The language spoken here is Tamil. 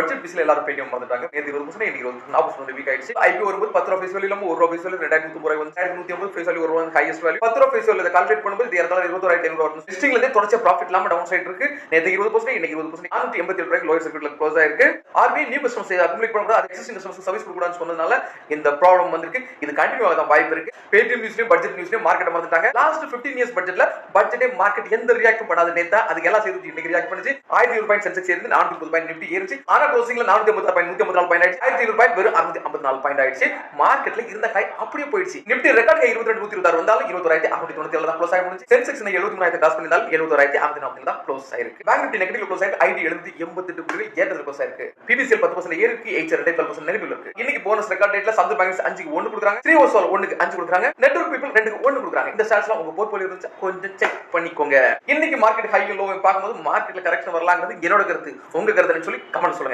பட்ஜெட் பீஸ்ல எல்லாரும் பேடிஎம் வந்துட்டாங்க. நேத்து 20% இன்னைக்கு 40% வீக் ஆயிடுச்சு. ஐபிஓ வரும்போது 10 ரூபாய் ஃபேஸ் வேல்யூ இல்லாம 1 ரூபாய் ஃபேஸ் வேல்யூ 2130 ரூபாய் வந்து 1150 ஃபேஸ் வேல்யூ 1 ரூபாய் ஹையஸ்ட் வேல்யூ 10 ரூபாய் ஃபேஸ் வேல்யூ இத கால்குலேட் பண்ணும்போது இது ஏறதால 21500 வரும். லிஸ்டிங்ல இருந்தே தொடர்ச்சியா ப்ராஃபிட் இல்லாம டவுன் சைடு இருக்கு. நேத்து 20% இன்னைக்கு 20% 487 ரூபாய்க்கு லோயர் சர்க்யூட்ல க்ளோஸ் ஆயிருக்கு. ஆர்பிஐ நியூ கஸ்டமர்ஸ் அக்யூமுலேட் பண்ணக்கூடாது, அது எக்ஸிஸ்டிங் கஸ்டமர்ஸ் சர்வீஸ் கொடுக்கக்கூடாதுன்னு சொன்னதுனால இந்த ப்ராப்ளம் வந்திருக்கு. இது கண்டினியூ ஆக தான் வாய்ப்பு இருக்கு. பேடிஎம் நியூஸ்லயும் பட்ஜெட் நியூஸ்லயும் மார்க்கெட் மறந்துட்டாங்க. லாஸ்ட் 15 இயர்ஸ் பட்ஜெட்ல பட்ஜெட்டே மார்க்கெட் எந்த ரியாக்டும் பண்ணாத நேத்தா அதுக்கு எல்லாம் சேர்த்து இன்னைக்கு ரியாக்ட் பண்ணுச்சு. 1200 பாயிண்ட் சென்செக்ஸ் ஏறிச்சு, 430 பாயிண்ட் நிஃப்டி ஏறிச்சு. ஆனா க்ளோசிங்ல 486 பாயிண்ட் 184 பாயிண்ட் ஆயிடுச்சு. 1200 பாயிண்ட் வெறும் 654 பாயிண்ட் ஆயிடுச்சு. மார்க்கெட்ல இருந்த ஹை அப்படியே போயிடுச்சு. நிஃப்டி ரெக்கார்ட் ஹை 2226 வந்தாலும் 21697 தான் க்ளோஸ் ஆகி முடிஞ்சு. சென்செக்ஸ் 73000 கிராஸ் பண்ணினாலும் 71640 தான் க்ளோஸ் ஆயிருக்கு. பேங்க் நிஃப்டி நெகட்டிவ் க்ளோஸ் ஆயிருக்கு. ஐடி 788 புள்ளிகள் ஏற்றத்துல க்ளோஸ் ஆயிருக்கு. பிபிசிஎல் 10% ஏறிருக்கு, HR 12% நெகட்டிவ்ல இருக்கு. இன்னைக்கு போனஸ் ரெக்கார்ட் டேட்ல சப்த பேங்க்ஸ் 5க்கு 1 கொடுக்குறாங்க, ஸ்ரீ ஓசோல் 1க்கு 5 கொடுக்குறாங்க, நெட்வொர்க் பீப்பிள் 2க்கு 1 கொடுக்குறாங்க. இந்த ஸ்டாட்ஸ்லாம் உங்க போர்ட்ஃபோலியோ இருந்துச்சு கொஞ்சம் செக் பண்ணிக்கோங்க. இன்னைக்கு மார்க்கெட் ஹை லோ பார்க்கும்போது மார்க்கெட்ல கரெக்ஷன் வரலாங்கிறது என்னோட கருத்து. உங்க கருத்துன்னு சொல்லி கமெண்ட் சொல்லுங்க.